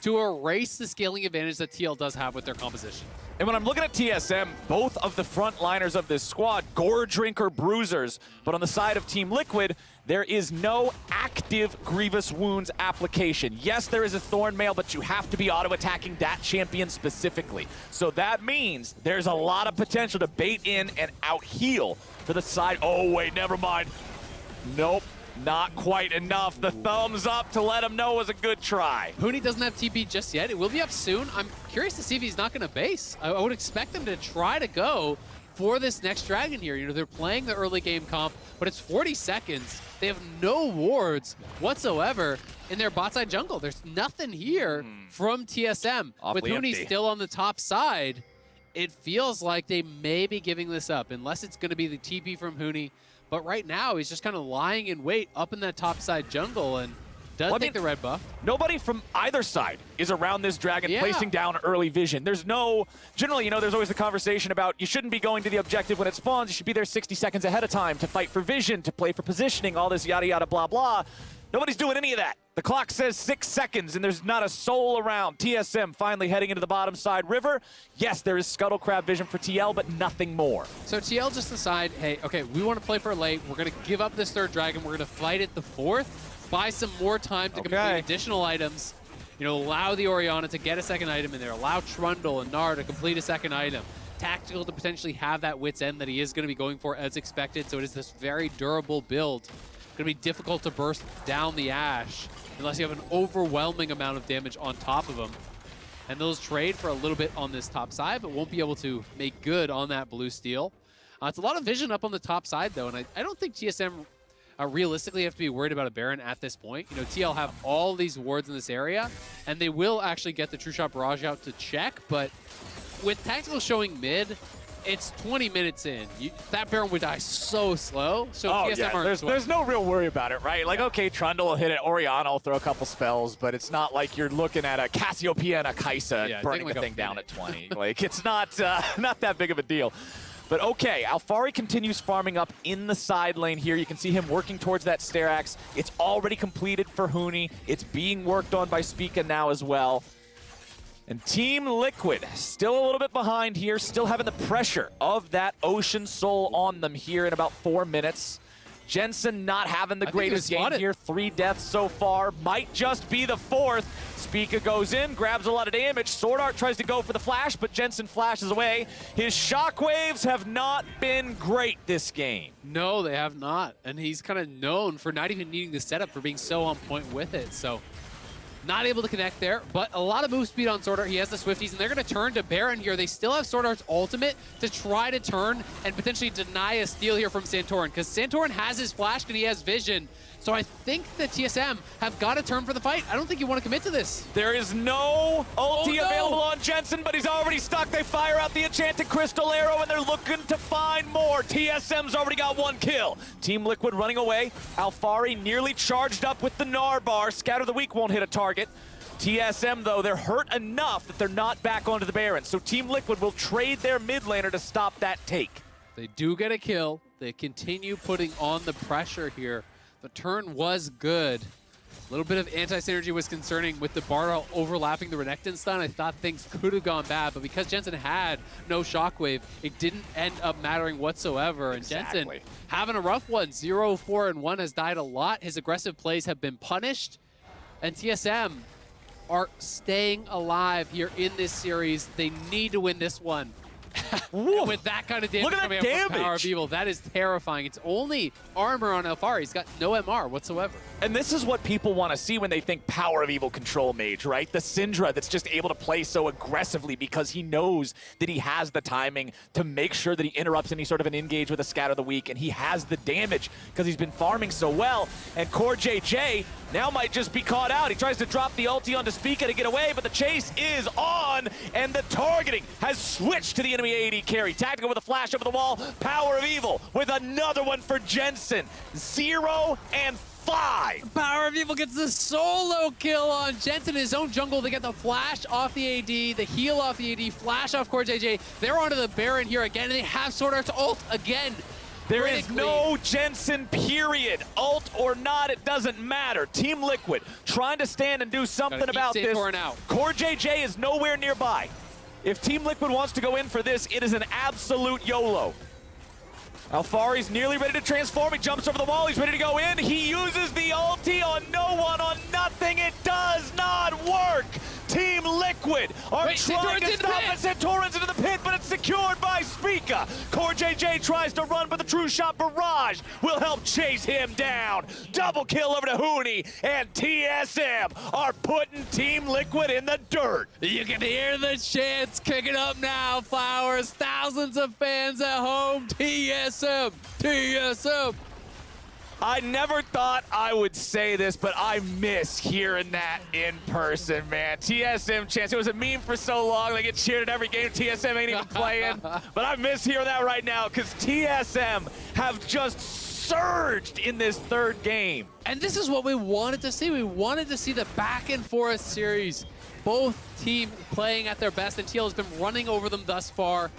F: to erase the scaling advantage that TL does have with their composition.
E: And when I'm looking at TSM, both of the frontliners of this squad, Gore Drinker Bruisers, but on the side of Team Liquid, there is no active Grievous Wounds application. Yes, there is a Thorn Mail, but you have to be auto-attacking that champion specifically. So that means there's a lot of potential to bait in and out-heal for the side. Oh, wait, never mind. Nope. Not quite enough. The thumbs up to let him know it was a good try.
F: Huni doesn't have TP just yet. It will be up soon. I'm curious to see if he's not going to base. I would expect them to try to go for this next dragon here. You know, they're playing the early game comp, but it's 40 seconds. They have no wards whatsoever in their bot side jungle. There's nothing here from TSM.
E: Awfully
F: With Huni
E: empty.
F: still on the top side, it feels like they may be giving this up, unless it's going to be the TP from Huni. But right now, he's just kind of lying in wait up in that top side jungle and does take the red buff.
E: Nobody from either side is around this dragon placing down early vision. There's no, generally, you know, there's always the conversation about you shouldn't be going to the objective when it spawns. You should be there 60 seconds ahead of time to fight for vision, to play for positioning, all this yada yada blah blah. Nobody's doing any of that. The clock says 6 seconds, and there's not a soul around. TSM finally heading into the bottom side river. Yes, there is Scuttle Crab vision for TL, but nothing more.
F: So TL just decide, hey, okay, we want to play for late. We're going to give up this third dragon. We're going to fight it the fourth, buy some more time to complete additional items. You know, allow the Orianna to get a second item in there. Allow Trundle and Gnar to complete a second item. Tactical to potentially have that wit's end that he is going to be going for as expected. So it is this very durable build. Going to be difficult to burst down the Ashe unless you have an overwhelming amount of damage on top of them. And those trade for a little bit on this top side, but won't be able to make good on that blue steel. It's a lot of vision up on the top side, though, and I don't think TSM realistically have to be worried about a Baron at this point. You know, TL have all these wards in this area, and they will actually get the True Shot Barrage out to check, but with Tactical showing mid, it's 20 minutes in. That Baron would die so slow. So TSM
E: there's no real worry about it, right? Like, okay, Trundle will hit it, Orianna will throw a couple spells, but it's not like you're looking at a Cassiopeia and a Kaisa burning the thing down at 20. Like, it's not not that big of a deal. But okay, Alphari continues farming up in the side lane here. You can see him working towards that Stair Axe. It's already completed for Huni. It's being worked on by Spica now as well. And Team Liquid still a little bit behind here, still having the pressure of that Ocean Soul on them here in about 4 minutes. Jensen not having the greatest game here. 3 deaths so far. Might just be the 4th. Spica goes in, grabs a lot of damage. Sword Art tries to go for the flash, but Jensen flashes away. His shockwaves have not been great this game.
F: No, they have not. And he's kind of known for not even needing the setup, for being so on point with it. So not able to connect there, but a lot of move speed on Sword Art. He has the Swifties, and they're going to turn to Baron here. They still have Sword Art's ultimate to try to turn and potentially deny a steal here from Santorin, because Santorin has his flash and he has vision. So I think the TSM have got to turn for the fight. I don't think you want to commit to this.
E: There is no ulti available on Jensen, but he's already stuck. They fire out the Enchanted Crystal Arrow, and they're looking to find more. TSM's already got 1 kill. Team Liquid running away. Alphari nearly charged up with the Gnar bar. Scatter the Weak won't hit a target. TSM, though, they're hurt enough that they're not back onto the Baron. So Team Liquid will trade their mid laner to stop that take.
F: They do get a kill. They continue putting on the pressure here. The turn was good. A little bit of anti-synergy was concerning with the Bardo overlapping the Renekton stun. I thought things could have gone bad, but because Jensen had no shockwave, it didn't end up mattering whatsoever. And Jensen having a rough one. 0, 4, and 1 has died a lot. His aggressive plays have been punished. And TSM are staying alive here in this series. They need to win this one. With that kind of damage coming up from Power of Evil, that is terrifying. It's only armor on Alphari. He's got no MR whatsoever.
E: And this is what people want to see when they think Power of Evil control mage, right? The Syndra that's just able to play so aggressively because he knows that he has the timing to make sure that he interrupts any sort of an engage with a Scatter the Weak, and he has the damage because he's been farming so well. And Core JJ now might just be caught out. He tries to drop the ulti onto Spica to get away, but the chase is on, and the targeting has switched to the enemy AD carry. Tactical with a flash over the wall. Power of Evil with another one for Jensen. 0 and 5.
F: Power of Evil gets the solo kill on Jensen in his own jungle. They get the flash off the AD, the heal off the AD, flash off Core JJ. They're onto the Baron here again, and they have Sword Art's ult again.
E: There is no Jensen, period. Ult or not, it doesn't matter. Team Liquid trying to stand and do something about this. Core JJ is nowhere nearby. If Team Liquid wants to go in for this, it is an absolute YOLO. Alphari's nearly ready to transform. He jumps over the wall. He's ready to go in. He uses the ulti on no one, on nothing. It does not work. Team Liquid are trying to stop it. Santorin's into the pit, but it's secured by Spica. Core JJ tries to run, but the True Shot Barrage will help chase him down. Double kill over to Huni, and TSM are putting Team Liquid in the dirt.
F: You can hear the chants kicking up now, Flowers. Thousands of fans at home. TSM, TSM.
E: I never thought I would say this, but I miss hearing that in person, man. TSM chants. It was a meme for so long. They get cheered at every game. TSM ain't even playing. But I miss hearing that right now because TSM have just surged in this third game.
F: And this is what we wanted to see. We wanted to see the back and forth series. Both teams playing at their best, and TL has been running over them thus far.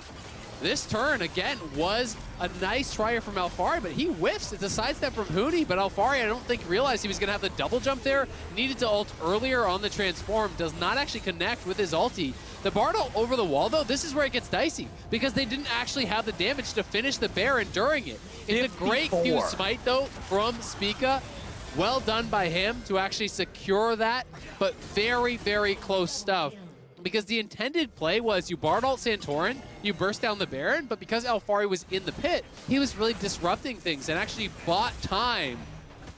F: This turn, again, was a nice try from Alphari, but he whiffs. It's a sidestep from Huni, but Alphari, I don't think, realized he was going to have the double jump there. Needed to ult earlier on the transform. Does not actually connect with his ulti. The Bard ult over the wall, though, this is where it gets dicey, because they didn't actually have the damage to finish the Baron during it. It's a great Q smite, though, from Spica. Well done by him to actually secure that, but very, very close stuff. Because the intended play was you Bard ult Santorin, you burst down the Baron, but because Alphari was in the pit, he was really disrupting things and actually bought time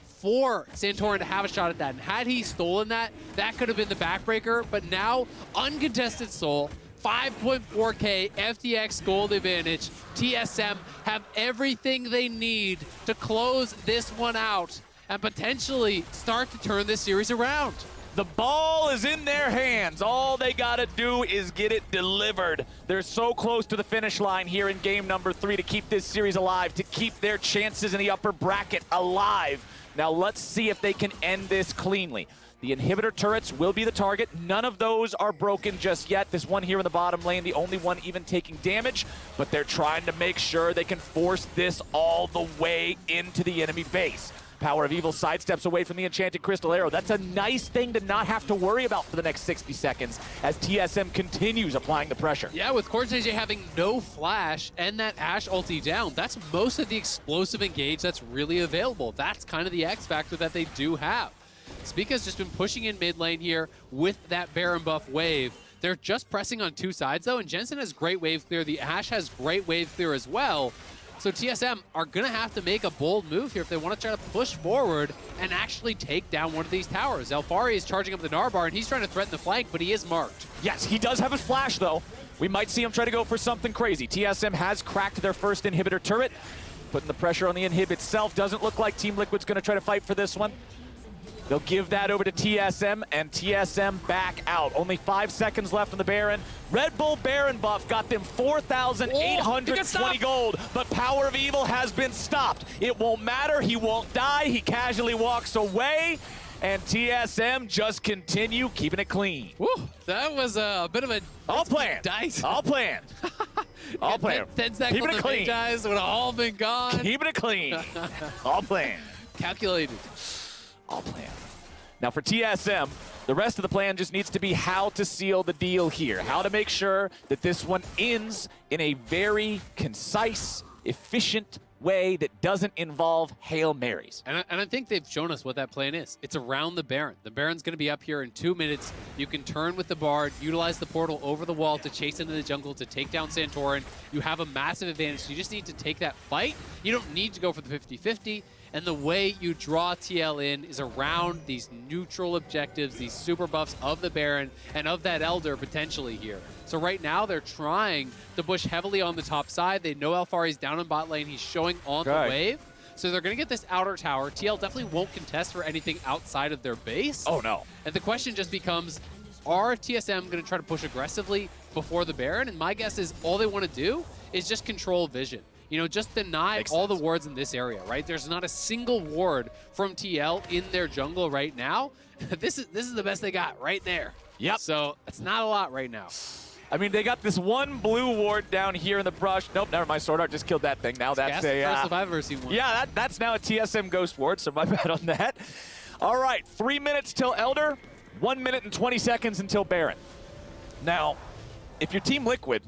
F: for Santorin to have a shot at that. And had he stolen that, that could have been the backbreaker. But now, uncontested soul, 5.4K FTX gold advantage. TSM have everything they need to close this one out and potentially start to turn this series around.
E: The ball is in their hands. All they gotta do is get it delivered. They're so close to the finish line here in game number 3 to keep this series alive, to keep their chances in the upper bracket alive. Now let's see if they can end this cleanly. The inhibitor turrets will be the target. None of those are broken just yet. This one here in the bottom lane, the only one even taking damage, but they're trying to make sure they can force this all the way into the enemy base. Power of Evil sidesteps away from the Enchanted Crystal Arrow. That's a nice thing to not have to worry about for the next 60 seconds as TSM continues applying the pressure.
F: Yeah, with Core JJ having no flash and that Ashe ulti down, that's most of the explosive engage that's really available. That's kind of the X factor that they do have. Spica's just been pushing in mid lane here with that Baron buff wave. They're just pressing on two sides though, and Jensen has great wave clear. The Ashe has great wave clear as well. So TSM are going to have to make a bold move here if they want to try to push forward and actually take down one of these towers. Alphari is charging up the Narbar, and he's trying to threaten the flank, but he is marked.
E: Yes, he does have his flash, though. We might see him try to go for something crazy. TSM has cracked their first inhibitor turret. Putting the pressure on the inhib itself. Doesn't look like Team Liquid's going to try to fight for this one. They'll give that over to TSM, and TSM back out. Only 5 seconds left on the Baron. Red Bull Baron buff got them 4,820 gold, but Power of Evil has been stopped. It won't matter. He won't die. He casually walks away, and TSM just continue keeping it clean.
F: Woo, that was a bit of a
E: all planned.
F: Dice.
E: All planned. All planned.
F: 10 seconds
E: keeping it clean.
F: Guys would have all been gone.
E: Keeping it clean. All planned.
F: Calculated.
E: All planned. Now for TSM, the rest of the plan just needs to be how to seal the deal here. How to make sure that this one ends in a very concise, efficient way that doesn't involve Hail Marys.
F: And I think they've shown us what that plan is. It's around the Baron. The Baron's going to be up here in 2 minutes. You can turn with the Bard, utilize the portal over the wall to chase into the jungle to take down Santorin. You have a massive advantage. You just need to take that fight. You don't need to go for the 50-50. And the way you draw TL in is around these neutral objectives, these super buffs of the Baron and of that Elder potentially here. So right now they're trying to push heavily on the top side. They know Alphari's down in bot lane. He's showing on the wave. So they're going to get this outer tower. TL definitely won't contest for anything outside of their base.
E: Oh, no.
F: And the question just becomes, are TSM going to try to push aggressively before the Baron? And my guess is all they want to do is just control vision. You know, just deny all the wards in this area, right? There's not a single ward from TL in their jungle right now. This is the best they got right there.
E: Yep.
F: So it's not a lot right now.
E: I mean, they got this one blue ward down here in the brush. Nope, never mind. Sword Art just killed that thing. Now that's
F: the
E: a...
F: first if I've ever seen one.
E: Yeah, that's now a TSM Ghost Ward, so my bad on that. All right, 3 minutes till Elder, 1 minute and 20 seconds until Baron. Now, if you're Team Liquid,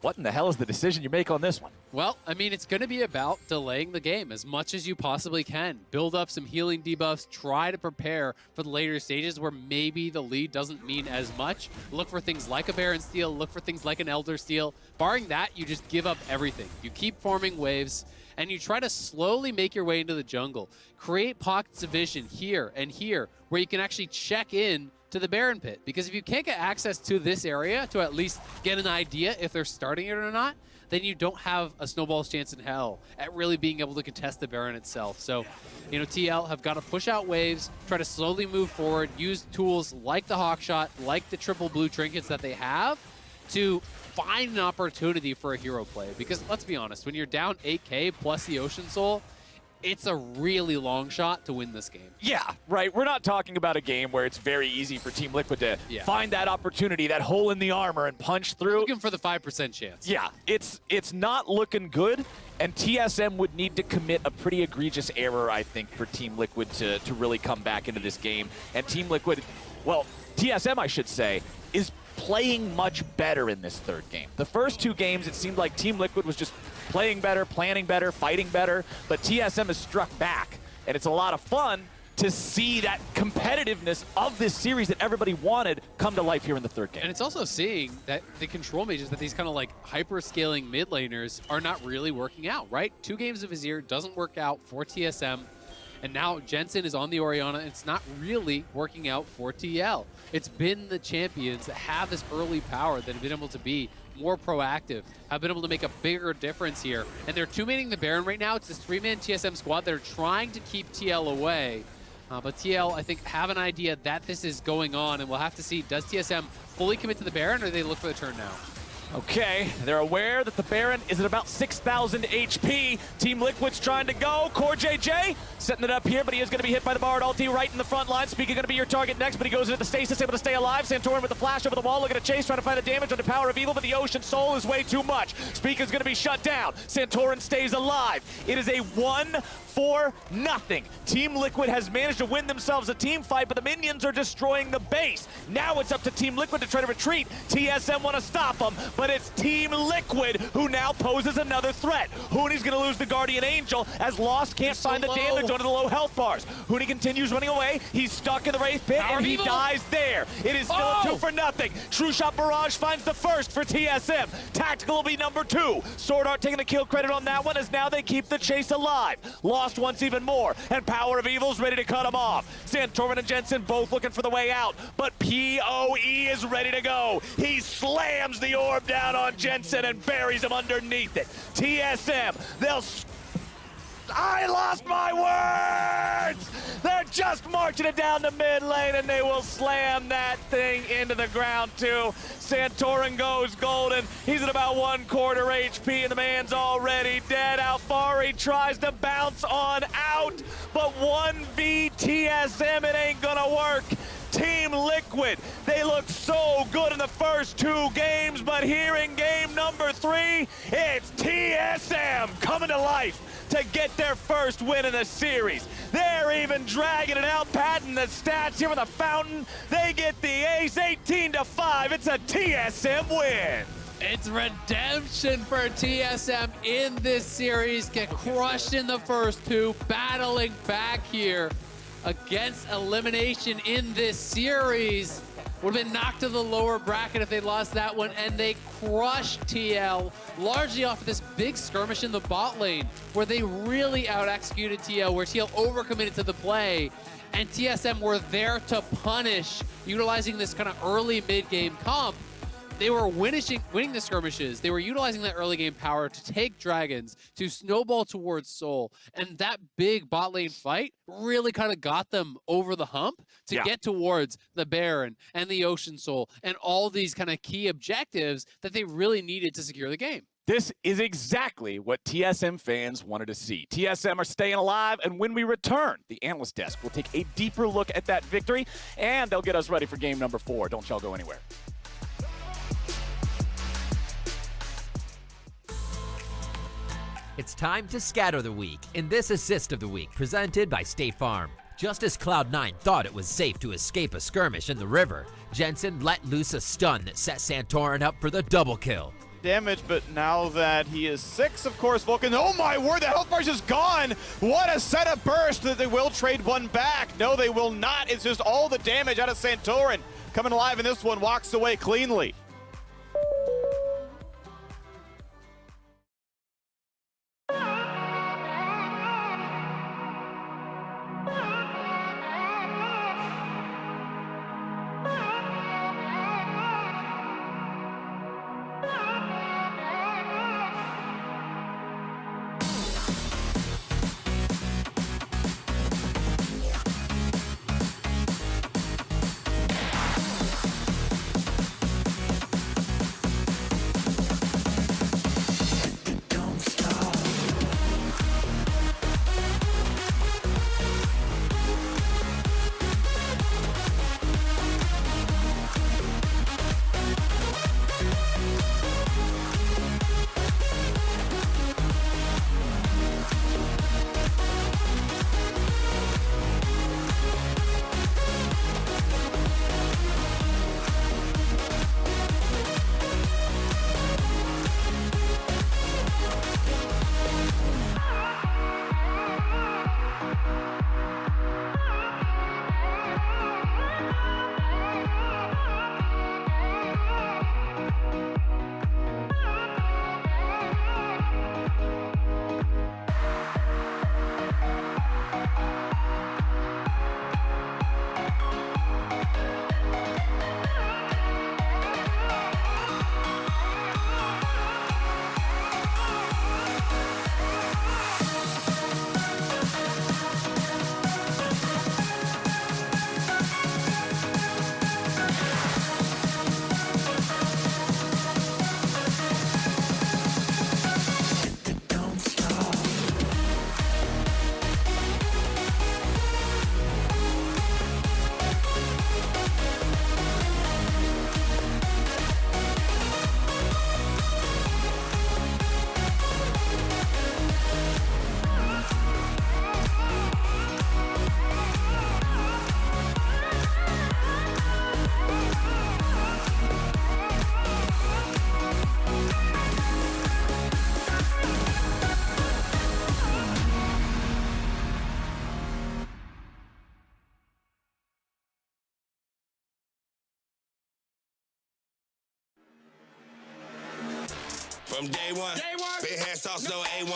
E: what in the hell is the decision you make on this one?
F: Well, I mean, it's going to be about delaying the game as much as you possibly can. Build up some healing debuffs. Try to prepare for the later stages where maybe the lead doesn't mean as much. Look for things like a Baron Steal. Look for things like an Elder Steal. Barring that, you just give up everything. You keep forming waves, and you try to slowly make your way into the jungle. Create pockets of vision here and here where you can actually check in to the Baron Pit. Because if you can't get access to this area to at least get an idea if they're starting it or not, then you don't have a snowball's chance in hell at really being able to contest the Baron itself. So, you know, TL have got to push out waves, try to slowly move forward, use tools like the Hawkshot, like the triple blue trinkets that they have to find an opportunity for a hero play. Because let's be honest, when you're down 8K plus the Ocean Soul, it's a really long shot to win this game.
E: Yeah, right. We're not talking about a game where it's very easy for Team Liquid to find that opportunity, that hole in the armor, and punch through.
F: Looking for the 5% chance.
E: Yeah, it's not looking good, and TSM would need to commit a pretty egregious error, I think, for Team Liquid to really come back into this game. And Team Liquid, well, TSM, I should say, is playing much better in this third game. The first 2 games, it seemed like Team Liquid was just playing better, planning better, fighting better, but TSM has struck back, and it's a lot of fun to see that competitiveness of this series that everybody wanted come to life here in the third game.
F: And it's also seeing that the control mages, that these kind of like hyper-scaling mid laners are not really working out, right? 2 games of Azir doesn't work out for TSM. And now Jensen is on the Orianna, and it's not really working out for TL. It's been the champions that have this early power that have been able to be more proactive, have been able to make a bigger difference here. And they're 2-manning the Baron right now. It's this 3-man TSM squad that are trying to keep TL away. But TL, I think, have an idea that this is going on, and we'll have to see, does TSM fully commit to the Baron, or do they look for the turn now?
E: Okay, they're aware that the Baron is at about 6,000 HP. Team Liquid's trying to go. Core JJ setting it up here, but he is going to be hit by the Bard ulti right in the front line. Speaker going to be your target next, but he goes into the stasis, able to stay alive. Santorin with the flash over the wall, looking to chase, trying to find the damage on the Power of Evil, but the Ocean Soul is way too much. Speaker's going to be shut down. Santorin stays alive. It is a 1-4-0. Team Liquid has managed to win themselves a team fight, but the minions are destroying the base. Now it's up to Team Liquid to try to retreat. TSM want to stop them, but it's Team Liquid who now poses another threat. Huni's going to lose the Guardian Angel as Lost can't find the damage onto the low health bars. Huni continues running away. He's stuck in the Wraith Pit, and he dies there. It is still a 2-0. True Shot Barrage finds the first for TSM. Tactical will be number 2. Sword Art taking the kill credit on that one, as now they keep the chase alive. Lost wants even more, and Power of Evil's ready to cut him off. Santorin and Jensen both looking for the way out, but PoE is ready to go. He slams the orb down on Jensen and buries him underneath it. TSM, I lost my words! They're just marching it down the mid lane, and they will slam that thing into the ground too. Santorin goes golden. He's at about 1/4 HP, and the man's already dead. Alfari tries to bounce on out, but 1v TSM, it ain't gonna work. Team Liquid, they looked so good in the first 2 games, but here in game number 3, it's TSM coming to life to get their first win in the series. They're even dragging it out, padding the stats here with a fountain. They get the ace, 18-5. It's a TSM win.
F: It's redemption for TSM in this series. Get crushed in the first 2, battling back here against elimination in this series. Would have been knocked to the lower bracket if they lost that one, and they crushed TL, largely off of this big skirmish in the bot lane, where they really out-executed TL, where TL overcommitted to the play, and TSM were there to punish, utilizing this kind of early mid-game comp. They were winning the skirmishes. They were utilizing that early game power to take dragons, to snowball towards Soul. And that big bot lane fight really kind of got them over the hump to get towards the Baron and the Ocean Soul and all these kind of key objectives that they really needed to secure the game.
E: This is exactly what TSM fans wanted to see. TSM are staying alive, and when we return, the Analyst Desk will take a deeper look at that victory, and they'll get us ready for game number 4. Don't y'all go anywhere.
G: It's time to scatter the week in this Assist of the Week presented by State Farm. Just as Cloud9 thought it was safe to escape a skirmish in the river, Jensen let loose a stun that set Santorin up for the double kill.
H: Damage, but now that he is 6, of course, Vulcan, oh my word, the health bar is just gone. What a setup burst that they will trade one back. No, they will not. It's just all the damage out of Santorin. Coming alive in this one, walks away cleanly.
I: From day one, big head sauce, no A1.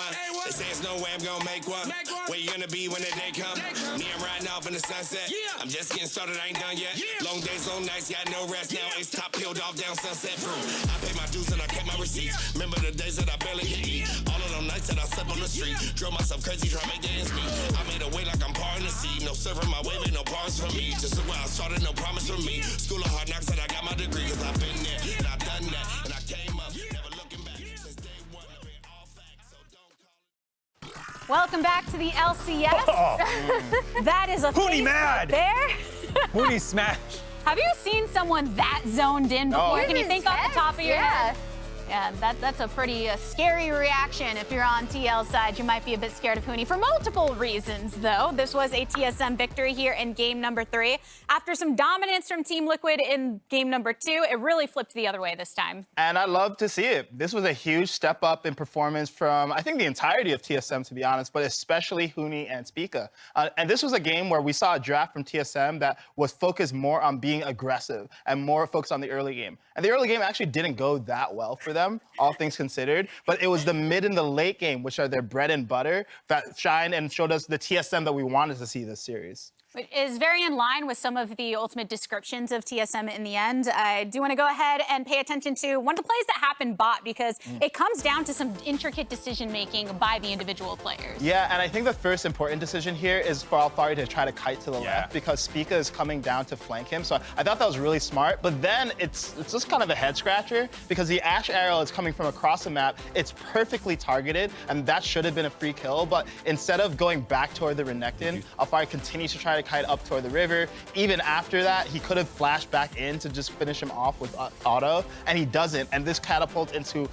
I: They say it's no way I'm gonna make one. Where you gonna be when the day come? Me, I'm riding off in the sunset. I'm just getting started, I ain't done yet. Long days, long nights, got no rest. Now it's top peeled off down Sunset Fruit. I paid my dues and I kept my receipts. Remember the days that I barely could eat. All of them nights that I slept on the street. Drove myself crazy, trying to make the ends meet. I made a way like I'm parting the sea. No surfing my wave, ain't no bars for me. Just look where I started, no promise for me. School of hard knocks, and I got my degree. Cause I've been there, and I've done that. And I came up, never looking back. Since day one, I've been all facts, so don't call it.
A: Welcome back to the LCS. That is a
C: Hoonie
A: face
C: mad.
A: there.
C: Hoonie smash.
A: Have you seen someone that zoned in before?
B: He's
A: Can you think off the top of your head?
B: Yeah.
A: Yeah, that's a pretty scary reaction. If you're on TL side, you might be a bit scared of Hoonie for multiple reasons, though. This was a TSM victory here in game number 3. After some dominance from Team Liquid in game number 2, it really flipped the other way this time.
D: And I love to see it. This was a huge step up in performance from, I think, the entirety of TSM, to be honest, but especially Hoonie and Spica. And this was a game where we saw a draft from TSM that was focused more on being aggressive and more focused on the early game. And the early game actually didn't go that well for them, all things considered. But it was the mid and the late game, which are their bread and butter, that shined and showed us the TSM that we wanted to see this series.
A: It is very in line with some of the ultimate descriptions of TSM in the end. I do want to go ahead and pay attention to one of the plays that happened bot, because it comes down to some intricate decision-making by the individual players.
D: Yeah, and I think the first important decision here is for Alfari to try to kite to the left, because Spica is coming down to flank him. So I thought that was really smart, but then it's just kind of a head scratcher, because the Ashe arrow is coming from across the map. It's perfectly targeted, and that should have been a free kill, but instead of going back toward the Renekton, Alfari continues to try to kite up toward the river. Even after that, he could have flashed back in to just finish him off with auto, and he doesn't. And this catapults into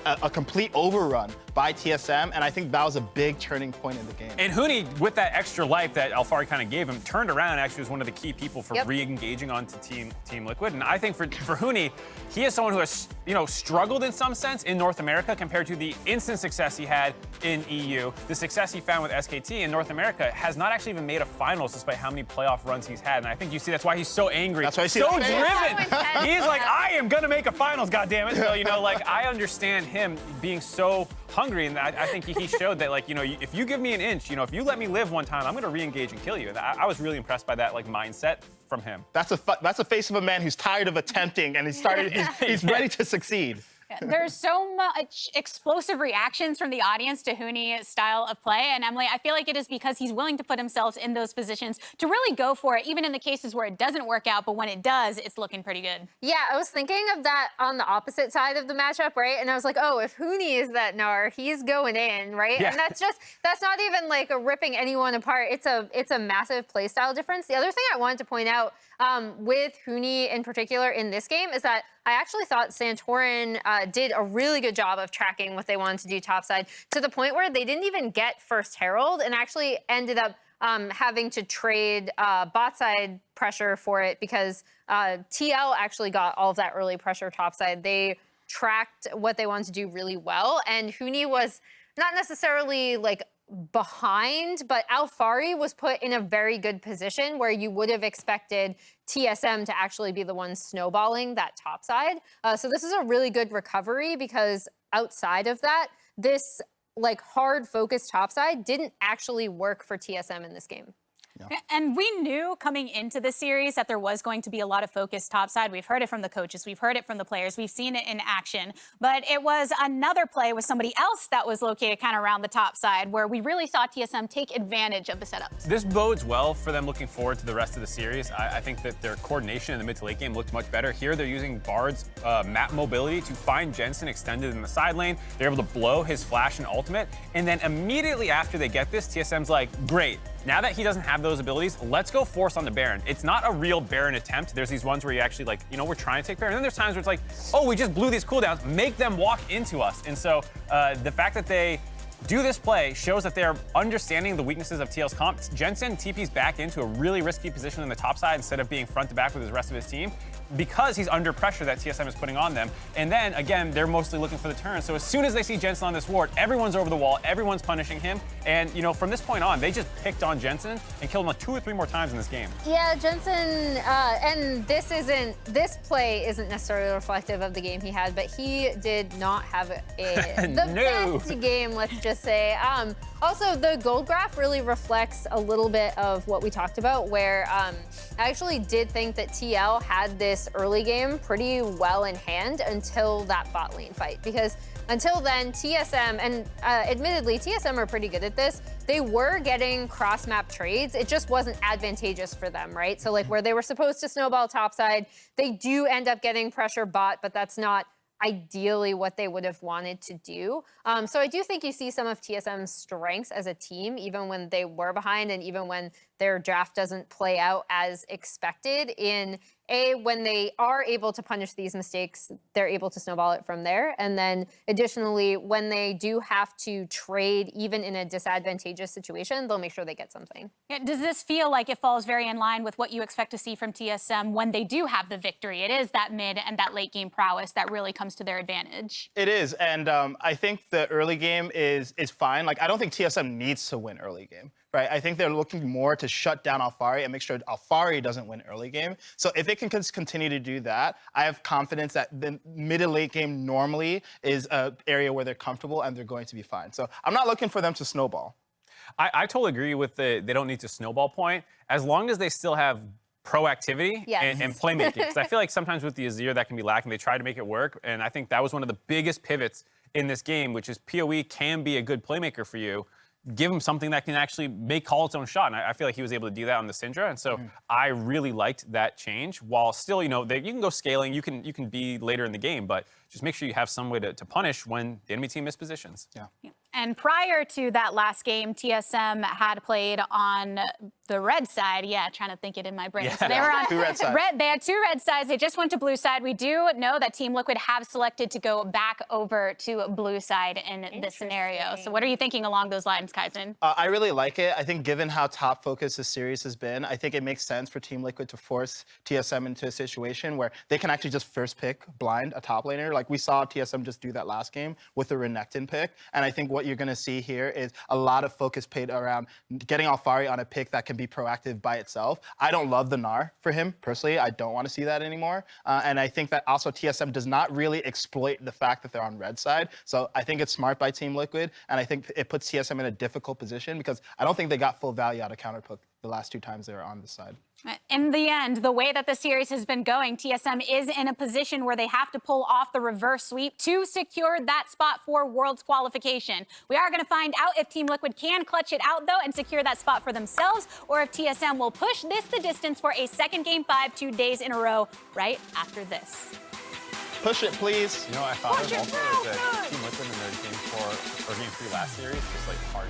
D: a complete overrun by TSM, and I think that was a big turning point in the game.
C: And Huni, with that extra life that Alfari kind of gave him, turned around and actually was one of the key people for re-engaging onto Team Liquid. And I think for Huni, he is someone who has struggled in some sense in North America compared to the instant success he had in EU. The success he found with SKT in North America has not actually even made a finals despite how many playoff runs he's had. And I think you see that's why he's so angry,
D: that's why
C: so driven. He's like, I am gonna make a finals, goddammit. So like I understand him being so hungry, and I think he showed that, like, if you give me an inch, if you let me live one time, I'm going to re-engage and kill you. And I was really impressed by that, like, mindset from him.
D: That's a face of a man who's tired of attempting, and he's ready to succeed.
A: There's so much explosive reactions from the audience to Huni's style of play. And Emily, I feel like it is because he's willing to put himself in those positions to really go for it, even in the cases where it doesn't work out. But when it does, it's looking pretty good.
B: Yeah, I was thinking of that on the opposite side of the matchup, right? And I was like, oh, if Huni is that Gnar, he's going in, right?
C: Yeah.
B: And that's not even like a ripping anyone apart. It's a massive play style difference. The other thing I wanted to point out with Huni in particular in this game is that I actually thought Santorin did a really good job of tracking what they wanted to do topside to the point where they didn't even get first Herald and actually ended up having to trade bot side pressure for it because TL actually got all of that early pressure topside. They tracked what they wanted to do really well, and Huni was not necessarily like behind, but Alfari was put in a very good position where you would have expected TSM to actually be the one snowballing that top side. So this is a really good recovery because outside of that, this like hard focused top side didn't actually work for TSM in this game.
A: Yeah. And we knew coming into the series that there was going to be a lot of focus topside. We've heard it from the coaches. We've heard it from the players. We've seen it in action. But it was another play with somebody else that was located kind of around the top side where we really saw TSM take advantage of the setups.
C: This bodes well for them looking forward to the rest of the series. I think that their coordination in the mid to late game looked much better. Here they're using Bard's map mobility to find Jensen extended in the side lane. They're able to blow his flash and ultimate. And then immediately after they get this, TSM's like, great. Now that he doesn't have those abilities, let's go force on the Baron. It's not a real Baron attempt. There's these ones where you actually like, we're trying to take Baron. And then there's times where it's like, oh, we just blew these cooldowns. Make them walk into us. And so the fact that they do this play shows that they're understanding the weaknesses of TL's comp. Jensen TP's back into a really risky position in the top side instead of being front to back with the rest of his team because he's under pressure that TSM is putting on them. And then, again, they're mostly looking for the turn. So as soon as they see Jensen on this ward, everyone's over the wall, everyone's punishing him. And, from this point on, they just picked on Jensen and killed him like 2 or 3 more times in this game.
B: Yeah, Jensen, and this play isn't necessarily reflective of the game he had, but he did not have the best game, let's just say. Also, the gold graph really reflects a little bit of what we talked about, where I actually did think that TL had this early game pretty well in hand until that bot lane fight. Because until then, TSM, and admittedly, TSM are pretty good at this, they were getting cross-map trades. It just wasn't advantageous for them, right? So like where they were supposed to snowball topside, they do end up getting pressure bot, but that's not ideally what they would have wanted to do. So I do think you see some of TSM's strengths as a team, even when they were behind and even when their draft doesn't play out as expected in when they are able to punish these mistakes, they're able to snowball it from there. And then additionally, when they do have to trade, even in a disadvantageous situation, they'll make sure they get something.
A: Yeah, does this feel like it falls very in line with what you expect to see from TSM when they do have the victory? It is that mid and that late game prowess that really comes to their advantage.
D: It is, and I think the early game is fine. Like, I don't think TSM needs to win early game. Right, I think they're looking more to shut down Alfari and make sure Alfari doesn't win early game. So if it can continue to do that, I have confidence that the mid and late game normally is an area where they're comfortable and they're going to be fine. So I'm not looking for them to snowball.
C: I totally agree with they don't need to snowball point, as long as they still have proactivity and playmaking. Because I feel like sometimes with the Azir that can be lacking. They try to make it work, and I think that was one of the biggest pivots in this game, which is PoE can be a good playmaker for you. Give him something that can actually call its own shot. And I feel like he was able to do that on the Syndra. And so I really liked that change. While still, you can go scaling, you can be later in the game, but just make sure you have some way to punish when the enemy team mispositions.
D: Yeah.
A: And prior to that last game, TSM had played on the red side. Yeah, trying to think it in my brain.
C: Yeah.
A: So they were on
D: Two red sides.
A: They had two red sides. They just went to blue side. We do know that Team Liquid have selected to go back over to blue side in this scenario. So what are you thinking along those lines, Kaizen?
D: I really like it. I think given how top focused this series has been, I think it makes sense for Team Liquid to force TSM into a situation where they can actually just first pick blind a top laner. Like we saw TSM just do that last game with the Renekton pick. And I think what you're going to see here is a lot of focus paid around getting Alphari on a pick that can be proactive by itself. I don't love the Gnar for him, personally. I don't want to see that anymore. And I think that also TSM does not really exploit the fact that they're on red side. So I think it's smart by Team Liquid. And I think it puts TSM in a difficult position because I don't think they got full value out of counterpick the last 2 times they were on this side.
A: In the end, the way that the series has been going, TSM is in a position where they have to pull off the reverse sweep to secure that spot for Worlds qualification. We are going to find out if Team Liquid can clutch it out, though, and secure that spot for themselves, or if TSM will push this the distance for a second Game 5 2 days in a row right after this.
D: Push it, please.
C: You know, I thought it was also that Team Liquid in their Game 4 or Game 3 last series was like hard.